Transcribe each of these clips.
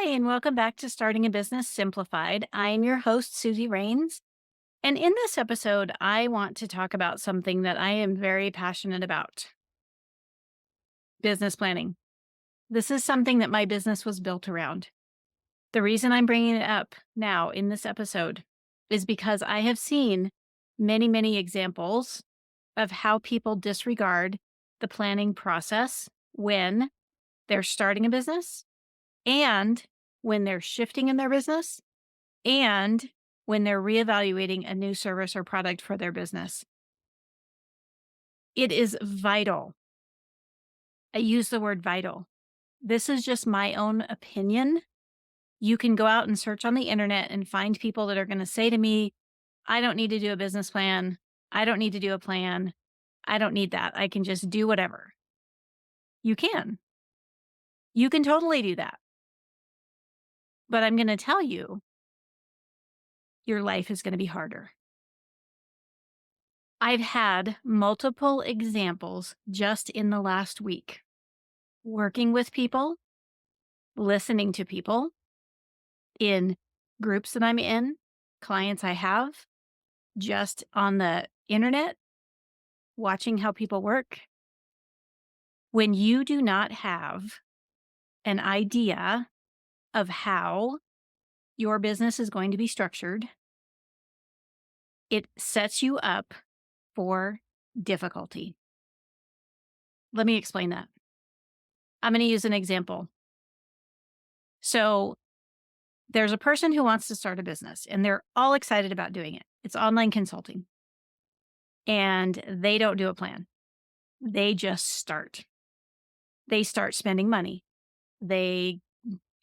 Hi, and welcome back to Starting a Business Simplified. I'm your host, Suzy Wraines. And in this episode, I want to talk about something that I am very passionate about: business planning. This is something that my business was built around. The reason I'm bringing it up now in this episode is because I have seen many, many examples of how people disregard the planning process when they're starting a business and when they're shifting in their business and when they're reevaluating a new service or product for their business. It is vital. I use the word vital. This is just my own opinion. You can go out and search on the internet and find people that are going to say to me, I don't need to do a business plan. I don't need to do a plan. I don't need that. I can just do whatever. You can. You can totally do that. But I'm going to tell you, your life is going to be harder. I've had multiple examples just in the last week, working with people, listening to people in groups that I'm in, clients I have, just on the internet, watching how people work. When you do not have an idea of how your business is going to be structured, it sets you up for difficulty. Let me explain that. I'm going to use an example. So there's a person who wants to start a business and they're all excited about doing it. It's online consulting. And they don't do a plan. They just start. They start spending money. They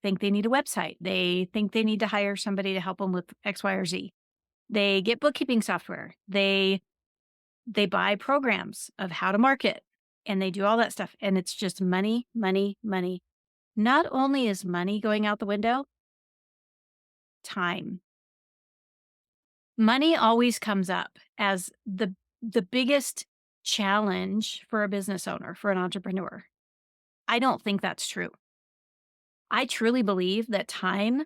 think they need a website. They think they need to hire somebody to help them with X, Y, or Z. They get bookkeeping software. They buy programs of how to market, and they do all that stuff. And it's just money, money, money. Not only is money going out the window, time. Money always comes up as the biggest challenge for a business owner, for an entrepreneur. I don't think that's true. I truly believe that time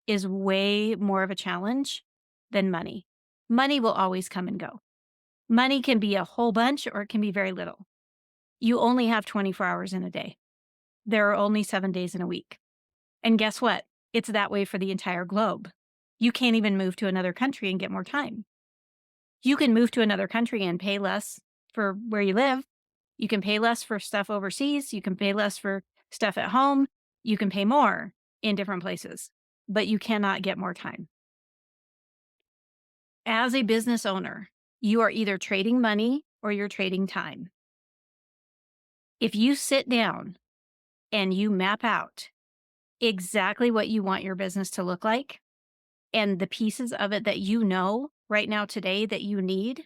is way more of a challenge than money. Money will always come and go. Money can be a whole bunch or it can be very little. You only have 24 hours in a day. There are only 7 days in a week. And guess what? It's that way for the entire globe. You can't even move to another country and get more time. You can move to another country and pay less for where you live. You can pay less for stuff overseas. You can pay less for stuff at home. You can pay more in different places, but you cannot get more time. As a business owner, you are either trading money or you're trading time. If you sit down and you map out exactly what you want your business to look like and the pieces of it that you know right now today that you need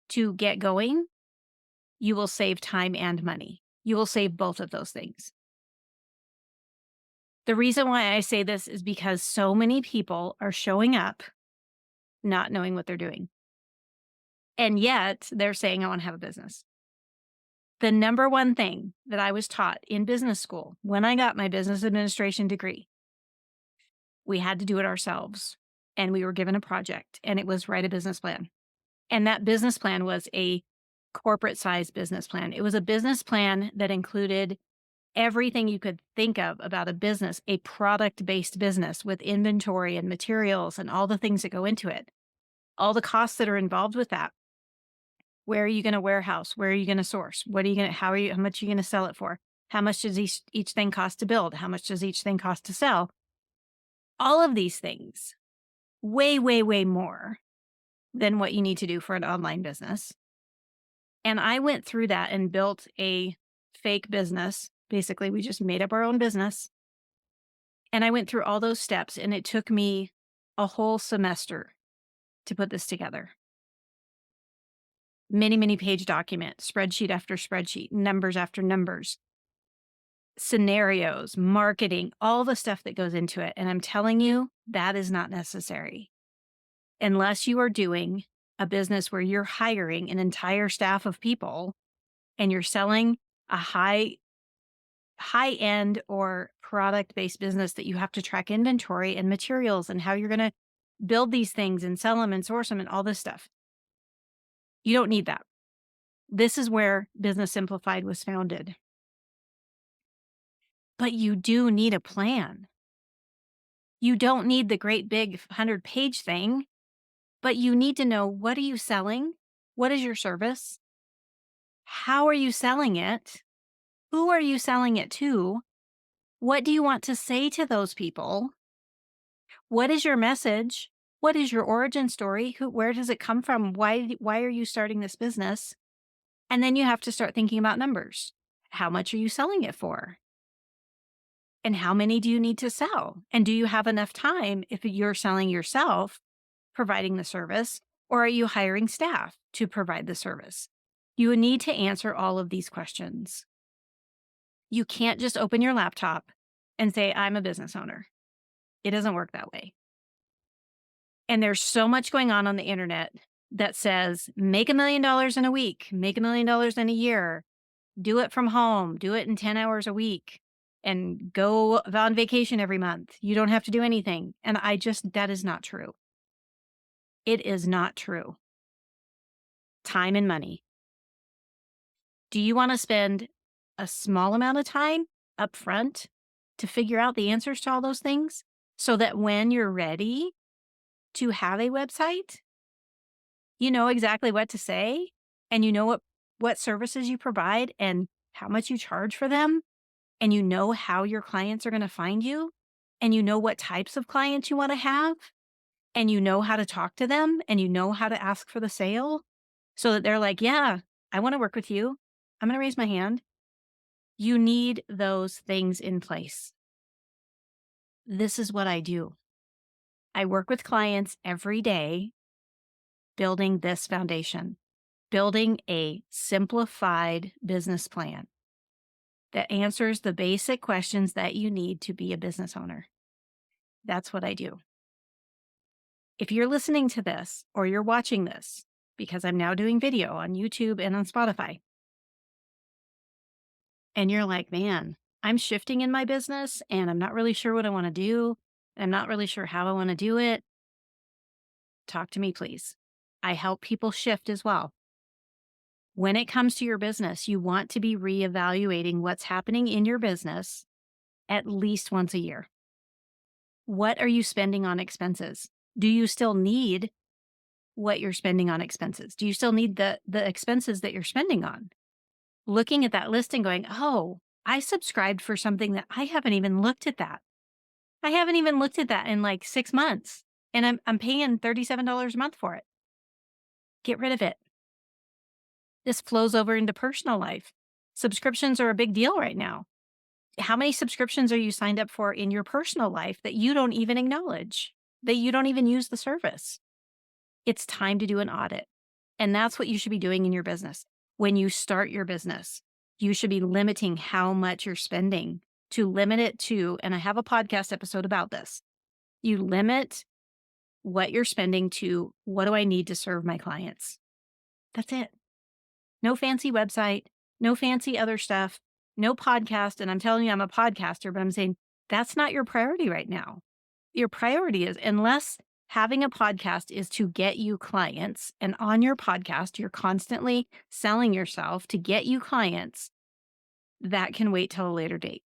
to get going, you will save time and money. You will save both of those things. The reason why I say this is because so many people are showing up not knowing what they're doing. And yet they're saying, I want to have a business. The number one thing that I was taught in business school when I got my business administration degree, we had to do it ourselves. And we were given a project, and it was write a business plan. And that business plan was a corporate size business plan. It was a business plan that included everything you could think of about a business, a product-based business with inventory and materials and all the things that go into it, all the costs that are involved with that. Where are you going to warehouse? Where are you going to source? How much are you going to sell it for? How much does each thing cost to build? How much does each thing cost to sell? All of these things, way, way, way more than what you need to do for an online business. And I went through that and built a fake business. Basically, we just made up our own business. And I went through all those steps, and it took me a whole semester to put this together. Many, many page document, spreadsheet after spreadsheet, numbers after numbers, scenarios, marketing, all the stuff that goes into it. And I'm telling you, that is not necessary unless you are doing a business where you're hiring an entire staff of people and you're selling a high high end or product based business that you have to track inventory and materials and how you're going to build these things and sell them and source them and all this stuff. You don't need that. This is where Business Simplified was founded. But you do need a plan. You don't need the great big 100-page thing, but you need to know, what are you selling? What is your service? How are you selling it? Who are you selling it to? What do you want to say to those people? What is your message? What is your origin story? Where does it come from? Why are you starting this business? And then you have to start thinking about numbers. How much are you selling it for? And how many do you need to sell? And do you have enough time if you're selling yourself, providing the service, or are you hiring staff to provide the service? You need to answer all of these questions. You can't just open your laptop and say, I'm a business owner. It doesn't work that way. And there's so much going on the internet that says, make $1 million in a week, make $1 million in a year, do it from home, do it in 10 hours a week, and go on vacation every month. You don't have to do anything. And that is not true. It is not true. Time and money. Do you want to spend a small amount of time up front to figure out the answers to all those things so that when you're ready to have a website, you know exactly what to say and you know what services you provide and how much you charge for them, and you know how your clients are going to find you, and you know what types of clients you want to have, and you know how to talk to them, and you know how to ask for the sale so that they're like, yeah, I want to work with you. I'm going to raise my hand. You need those things in place. This is what I do. I work with clients every day building this foundation, building a simplified business plan that answers the basic questions that you need to be a business owner. That's what I do. If you're listening to this or you're watching this, because I'm now doing video on YouTube and on Spotify, and you're like, man, I'm shifting in my business and I'm not really sure what I want to do, and I'm not really sure how I want to do it, talk to me, please. I help people shift as well. When it comes to your business, you want to be reevaluating what's happening in your business at least once a year. What are you spending on expenses? Do you still need what you're spending on expenses? Do you still need the expenses that you're spending on? Looking at that list and going, oh, I subscribed for something that I haven't even looked at that. I haven't even looked at that in like 6 months, and I'm paying $37 a month for it. Get rid of it. This flows over into personal life. Subscriptions are a big deal right now. How many subscriptions are you signed up for in your personal life that you don't even acknowledge, that you don't even use the service? It's time to do an audit. And that's what you should be doing in your business. When you start your business, you should be limiting how much you're spending, to limit it to, and I have a podcast episode about this. You limit what you're spending to, what do I need to serve my clients? That's it. No fancy website, no fancy other stuff, no podcast. And I'm telling you, I'm a podcaster, but I'm saying that's not your priority right now. Your priority is, unless having a podcast is to get you clients, and on your podcast, you're constantly selling yourself to get you clients, that can wait till a later date.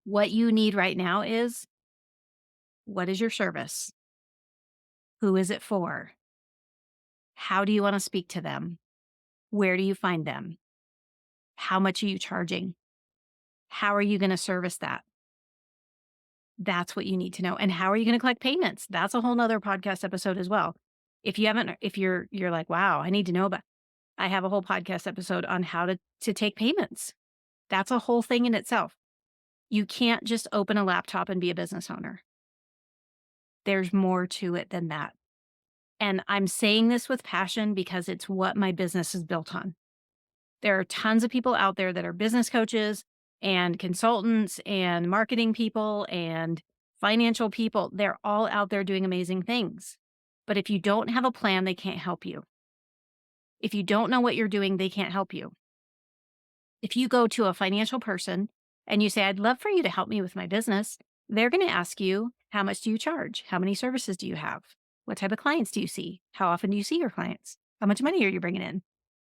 What you need right now is, what is your service? Who is it for? How do you want to speak to them? Where do you find them? How much are you charging? How are you going to service that? That's what you need to know. And how are you going to collect payments? That's a whole nother podcast episode as well. If you haven't, if you're like, wow, I need to know about, I have a whole podcast episode on how to take payments. That's a whole thing in itself. You can't just open a laptop and be a business owner. There's more to it than that. And I'm saying this with passion because it's what my business is built on. There are tons of people out there that are business coaches and consultants and marketing people and financial people. They're all out there doing amazing things. But if you don't have a plan, they can't help you. If you don't know what you're doing, they can't help you. If you go to a financial person and you say, I'd love for you to help me with my business, they're going to ask you, how much do you charge? How many services do you have? What type of clients do you see? How often do you see your clients? How much money are you bringing in?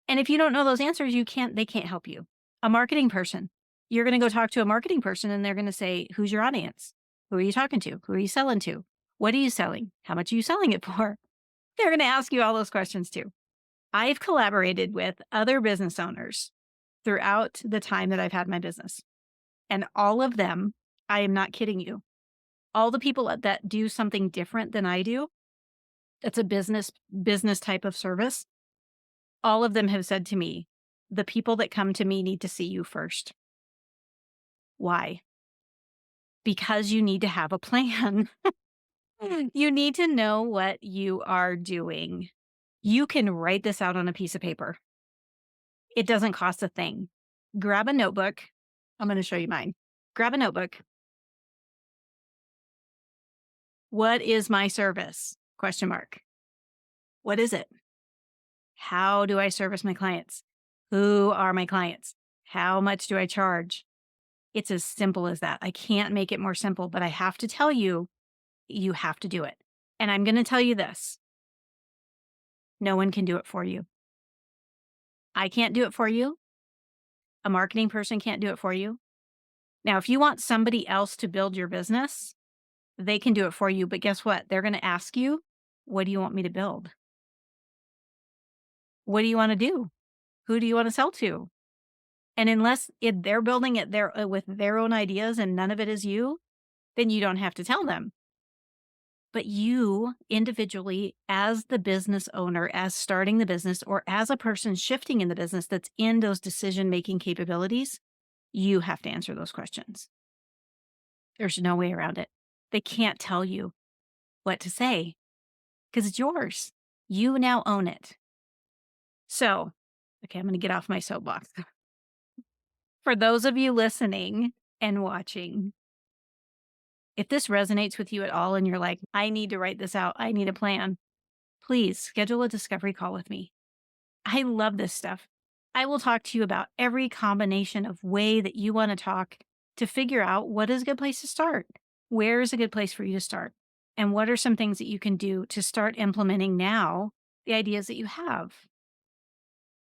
And if you don't know those answers, they can't help you. A marketing person, you're going to go talk to a marketing person and they're going to say, who's your audience? Who are you talking to? Who are you selling to? What are you selling? How much are you selling it for? They're going to ask you all those questions too. I've collaborated with other business owners throughout the time that I've had my business. And all of them, I am not kidding you, all the people that do something different than I do, it's a business type of service, all of them have said to me, the people that come to me need to see you first. Why? Because you need to have a plan. You need to know what you are doing. You can write this out on a piece of paper. It doesn't cost a thing. Grab a notebook. I'm going to show you mine. Grab a notebook. What is my service? Question mark. What is it? How do I service my clients? Who are my clients? How much do I charge? It's as simple as that. I can't make it more simple, but I have to tell you, you have to do it. And I'm going to tell you this. No one can do it for you. I can't do it for you. A marketing person can't do it for you. Now, if you want somebody else to build your business, they can do it for you. But guess what? They're going to ask you, what do you want me to build? What do you want to do? Who do you want to sell to? And unless they're building it with their own ideas and none of it is you, then you don't have to tell them. But you individually, as the business owner, as starting the business, or as a person shifting in the business that's in those decision-making capabilities, you have to answer those questions. There's no way around it. They can't tell you what to say because it's yours. You now own it. So, okay, I'm going to get off my soapbox. For those of you listening and watching, if this resonates with you at all and you're like, I need to write this out, I need a plan, please schedule a discovery call with me. I love this stuff. I will talk to you about every combination of way that you want to talk to figure out what is a good place to start. Where is a good place for you to start? And what are some things that you can do to start implementing now the ideas that you have?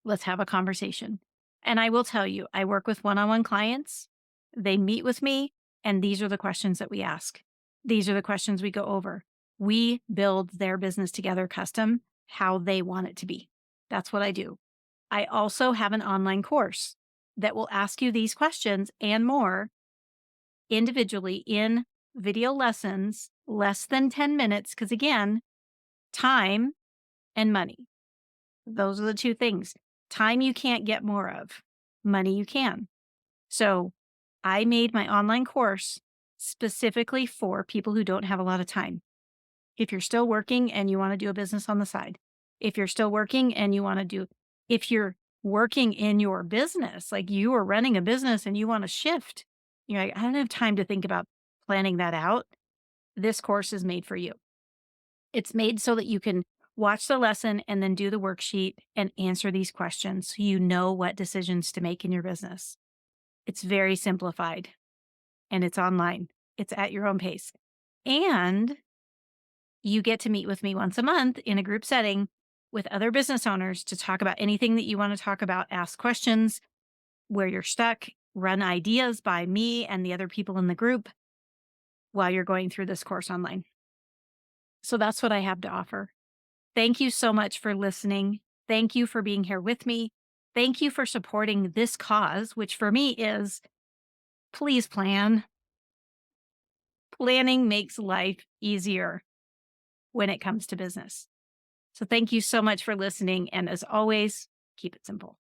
Let's have a conversation. And I will tell you, I work with one-on-one clients. They meet with me, and these are the questions that we ask. These are the questions we go over. We build their business together custom, how they want it to be. That's what I do. I also have an online course that will ask you these questions and more individually in video lessons, less than 10 minutes, because again, time and money. Those are the two things. Time you can't get more of, money you can. So I made my online course specifically for people who don't have a lot of time. If you're still working and you want to do a business on the side, if you're still working and you want to if you're working in your business, like you are running a business and you want to shift, you're like, I don't have time to think about planning that out. This course is made for you. It's made so that you can watch the lesson and then do the worksheet and answer these questions so you know what decisions to make in your business. It's very simplified and it's online. It's at your own pace. And you get to meet with me once a month in a group setting with other business owners to talk about anything that you want to talk about, ask questions where you're stuck, run ideas by me and the other people in the group while you're going through this course online. So that's what I have to offer. Thank you so much for listening. Thank you for being here with me. Thank you for supporting this cause, which for me is please plan. Planning makes life easier when it comes to business. So thank you so much for listening. And as always, keep it simple.